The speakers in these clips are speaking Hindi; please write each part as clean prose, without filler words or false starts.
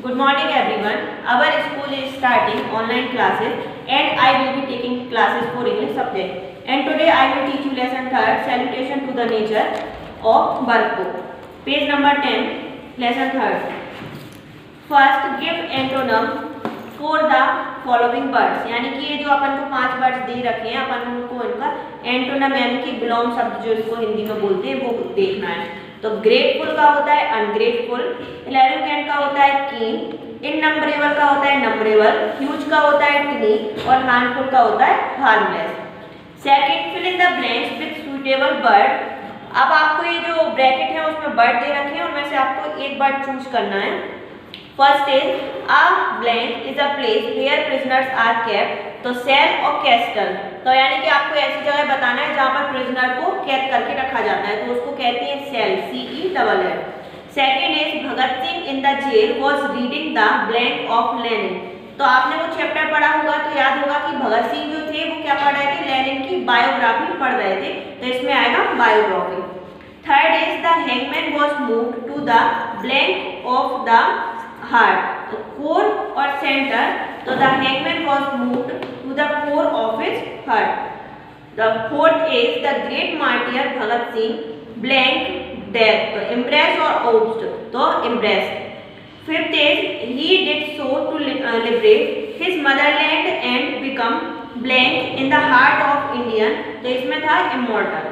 Good morning everyone. Our school is starting online classes and I will be taking classes for English subject. And today I will teach you lesson 3rd, Salutation to the Nature of Bird book. Page number 10, lesson 3rd. First give antonym for the following birds. यानी कि ये जो अपन को 5 वर्ड्स दे रखे हैं, अपन उनको इनका एंटोनम यानी कि विलोम शब्द जो इसको हिंदी में बोलते हैं वो देखना है। तो ग्रेटफुल का होता है अनग्रेटफुल, एलोक्वेंट का होता है कीन, इननंबरेबल का होता है नंबरेबल, ह्यूज का होता है टिनी और हार्मफुल का होता है harmless. Second, fill in the blanks with suitable word. अब आपको ये जो ब्रैकेट है उसमें वर्ड दे रखे हैं, उनमें से आपको एक वर्ड चूज करना है। First is a blank is a place where prisoners are kept. तो सेल और कैस्टल, तो यानी कि आपको ऐसी जगह बताना है जहां पर प्रिजनर को कैद करके रखा जाता है, तो उसको कहते हैं cell, CELL। Second is Bhagat Singh in the jail was reading the blank of Lenin. तो आपने वो चैप्टर पढ़ा होगा तो याद होगा कि भगत सिंह जो थे वो क्या पढ़ रहे थे, लेनिन की बायोग्राफी पढ़ रहे थे, तो इसमें आएगा biography. Third is the hangman was moved to the blank of the heart. तो कोर और सेंटर, तो the hangman was moved to the core of his heart. The fourth is the great martyr Bhagat Singh blank death. तो इम्प्रेस और ओब्स्ट, तो impress. Fifth is he did so to liberate his motherland and become blank in the heart of Indian. तो इसमें था इमॉर्टल।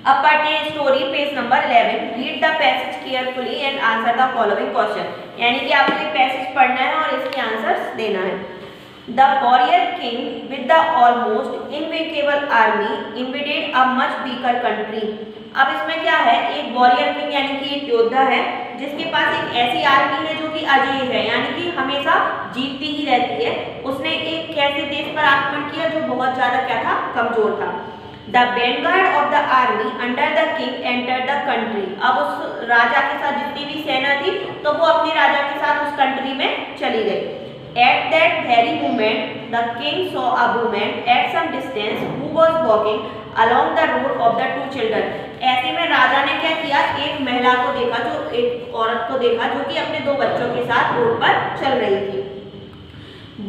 अब पढ़ते हैं story, page number 11। Read the passage carefully and answer the following question. यानी कि आपको ये पैसेज पढ़ना है और इसके आंसर्स देना है। The warrior king with the almost invincible army invaded a much weaker country. अब इसमें क्या है, एक वॉरियर किंग यानी कि एक योद्धा है जिसके पास एक ऐसी आर्मी है जो कि अजेय है, यानी कि हमेशा जीतती ही रहती है। उसने एक कैसे देश पर आक्रमण किया जो बहुत ज्यादा क्या था, कमजोर था। The vanguard of the army under the king entered the country। अब उस राजा के साथ जितनी भी सेना थी तो वो अपने राजा के साथ उस कंट्री में चली गई। At that very moment, the king saw a woman at some distance who was walking along the road of the two children। ऐसे में राजा ने क्या किया, एक महिला को देखा, जो एक औरत को देखा जो कि अपने 2 बच्चों के साथ रोड पर चल रही थी।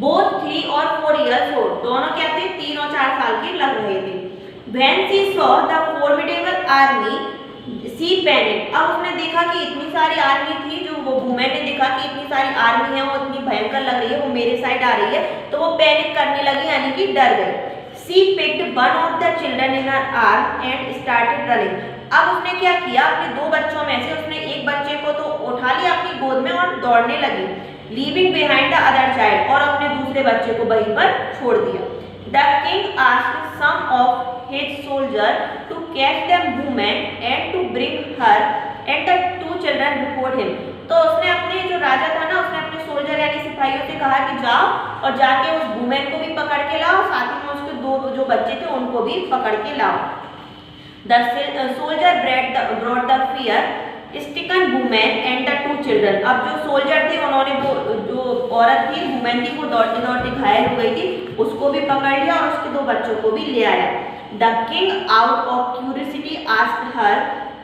Both 3 और 4 years old, दोनों क्या थे, 3 और 4 साल के लग रहे थे। When she saw the formidable army, she panicked। अब उसने देखा कि इतनी सारी आर्मी थी, जो वो वुमेन ने देखा कि इतनी सारी आर्मी है, वो इतनी भयंकर लग रही है, वो मेरे साइड आ रही है, तो वो पैनिक करने लगी, यानी कि डर गई। She picked one of the children in her arm and started running। अब उसने क्या किया, अपने 2 बच्चों में से उसने एक बच्चे को तो उठा लिया अपनी गोद में और दौड़ने लगी, leaving behind the other child, और अपने दूसरे बच्चे को वहीं पर छोड़ दिया। The king asked some of his soldiers to catch the woman and to bring her and the 2 children before him। तो उसने अपने जो राजा था ना, उसने अपने सोल्जर यानी सिपाहियों से कहा कि जाओ और जाके उस वुमेन को भी पकड़ के लाओ, साथ ही में उसके 2 जो बच्चे थे उनको भी पकड़ के लाओ। The soldier brought the fear stricken woman and the 2 children। अब जो सोल्जर थे उन्होंने वो जो औरत थी, वुमेन थी, वो दौड़ते दौड़ते घायल हो गई थी, उसको भी पकड़ लिया और उसके 2 बच्चों को भी ले आया। The king out of curiosity asked her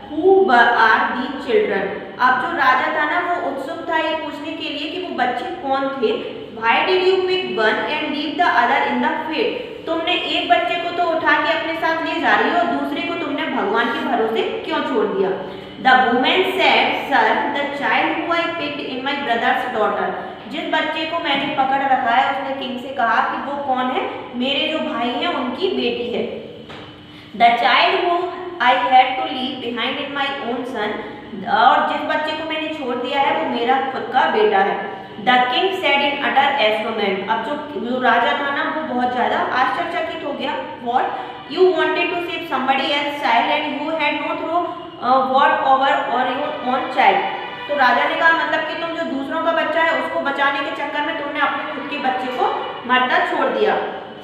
who are these children। अब जो राजा था ना वो उत्सुक था ये पूछने के लिए कि वो बच्चे कौन थे। Why did you pick one and leave the other in the fate। तुमने एक बच्चे को तो उठा के अपने साथ ले जा रही हो और दूसरे को तुमने भगवान के भरोसे क्यों छोड़ दिया। The woman said, Sir, the child who I picked in my brother's daughter। जिस बच्चे को मैंने पकड़ रखा है उसने किंग से कहा कि वो कौन है, मेरे जो भाई हैं उनकी बेटी है। The child who I had to leave behind in my own son। और जिस बच्चे को मैंने छोड़ दिया है वो मेरा खुद का बेटा है। The king said in utter astonishment। अब जो राजा था ना वो बहुत ज्यादा आश्चर्यचकित हो गया। What? You wanted to save somebody else's child and you had no throw what over or your own child। तो राजा ने कहा मतलब कि तुम जो दूसरों का बच्चा है उसको बचाने के चक्कर में तुमने अपने खुद के बच्चे को मरता छोड़ दिया।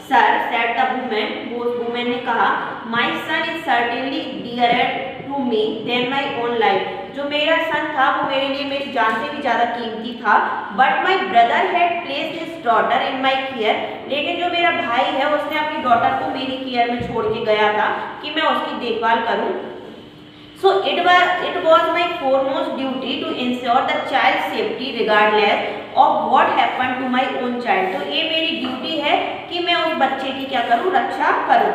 Sir, said the woman, वो वुमेन ने कहा, My son is certainly dearer to me than my own life। जो मेरा सन था वो मेरे लिए मेरी जान से भी ज्यादा कीमती था। But my brother had placed his daughter in my care। लेकिन जो मेरा भाई है उसने अपनी डॉटर को मेरी केयर में छोड़ के गया था कि मैं उसकी देखभाल करूं। So it was my foremost duty to ensure the child's safety regardless of what happened to my own child. तो ये मेरी ड्यूटी है कि मैं उस बच्चे की क्या करूँ, रक्षा करूँ.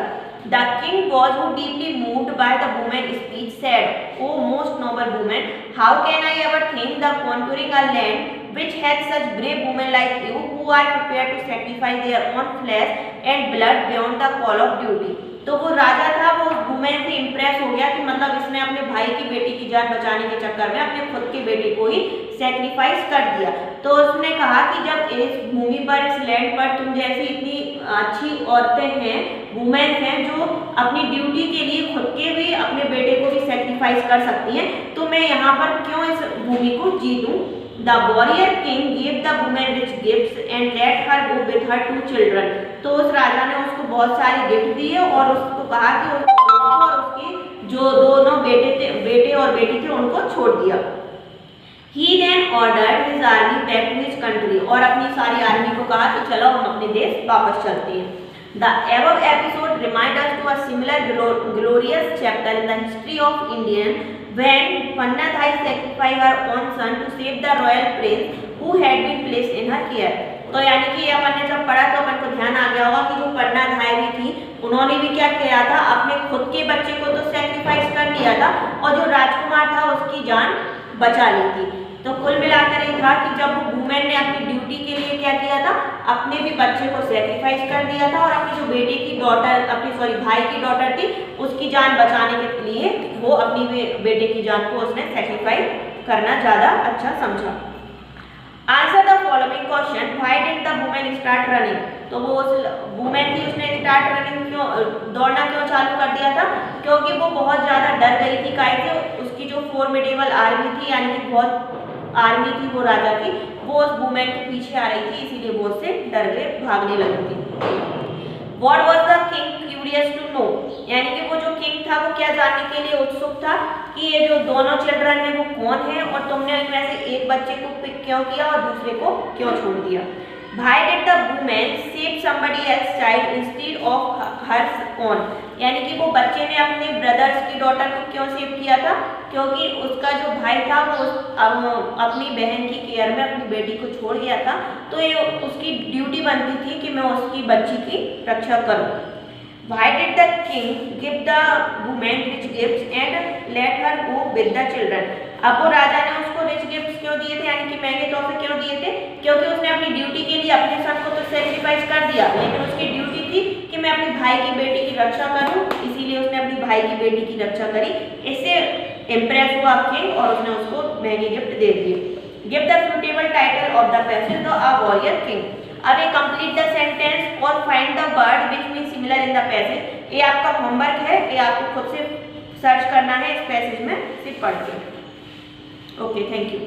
The king was who deeply moved by the woman's speech said, "O most noble woman, how can I ever think the conquering a land which has such brave women like you who are prepared to sacrifice their own flesh and blood beyond the call of duty." तो वो राजा था, वो उस वुमेन से इम्प्रेस हो गया कि मतलब इसने अपने भाई की बेटी की जान बचाने के चक्कर में अपने खुद के बेटे को ही सैक्रिफाइस कर दिया. तो उसने कहा कि जब इस भूमि पर, इस लैंड पर तुम जैसी इतनी अच्छी औरतें हैं, वुमेन हैं, जो अपनी ड्यूटी के लिए खुद के भी अपने बेटे को भी सैक्रिफाइस कर सकती हैं, तो मैं यहाँ पर क्यों इस भूमि को जीतूं. The warrior king gave the woman rich gifts and let her go with her 2 children. तो उस राजा ने उसको बहुत सारे गिफ्ट दिए और उसको कहा कि उसको और उसके जो दोनों बेटे और बेटी थे उनको छोड़ दिया. He then ordered his army back to his country. और अपनी सारी आर्मी को कहा कि चलो हम अपने देश वापस चलते हैं. The above episode reminds us to a similar glorious chapter in the history of Indian when Panna Dhai sacrificed her own son to save the royal prince who had been placed in her care. तो यानी कि अपन ने जब पढ़ा तो अपन को ध्यान आ गया होगा कि जो पन्ना धाई भी थी, उन्होंने भी क्या किया था, अपने खुद के बच्चे को तो सैक्रिफाइस कर दिया था और जो राजकुमार था उसकी जान बचा ली थी. तो कुल मिलाकर ये था कि जब वो वुमेन ने अपनी ड्यूटी के लिए क्या किया था, अपने भी बच्चे को सैक्रिफाइस कर दिया था और अपनी जो बेटे की डॉटर, भाई की डॉटर थी, उसकी जान बचाने के लिए वो अपनी बेटे की जान को उसने सैक्रिफाइस करना ज़्यादा अच्छा समझा. Answer the following question. Why did the women start running. तो वो उस वुमेन थी, उसने स्टार्ट रनिंग क्यों, दौड़ना क्यों चालू कर दिया था, क्योंकि वो बहुत ज़्यादा डर गई थी. काहे से, उसकी जो फॉर्मिडेबल आर्मी थी, यानी कि बहुत आर्मी थी वो राजा की, वो उस वुमेन के पीछे आ रही थी, इसीलिए वो उससे डर गए, भागने लगी थी. What was the king curious to know. यानी कि वो जो किंग था वो क्या जानने के लिए उत्सुक था कि ये जो दोनों चिल्ड्रन हैं वो कौन है और तुमने इनमें से एक बच्चे को पिक क्यों किया और दूसरे को क्यों छोड़ दिया. Why did the woman save somebody else's child instead of her own. यानी कि वो बच्चे ने अपने ब्रदर्स की डॉटर को क्यों सेव किया था, क्योंकि उसका जो भाई था वो अपनी बहन की केयर में अपनी बेटी को छोड़ गया था, तो ये उसकी ड्यूटी बनती थी कि मैं उसकी बच्ची की रक्षा करूं. Why did the king give the woman rich gifts and let her go with the children. अब वो राजा ने उसको रिच गिफ्ट्स क्यों दिए थे, यानी कि महंगे तोहफे क्यों दिए थे, क्योंकि उसने अपनी ड्यूटी के लिए अपने सन को तो सैक्रिफाइस कर दिया, लेकिन उसकी ड्यूटी थी कि मैं अपने भाई की बेटी की रक्षा करूं, इसीलिए उसने अपनी भाई की बेटी की रक्षा करी. इससे इम्प्रेस हुआ किंग और उसने उसको महंगे गिफ्ट दे दिए. Give the suitable title of the passage the a warrior king. अब ये कंप्लीट द सेंटेंस और find the word which mean similar in the passage. ये आपका होमवर्क है, ये आपको खुद से सर्च करना है इस पैसेज में सिर्फ पढ़ के. Okay, thank you.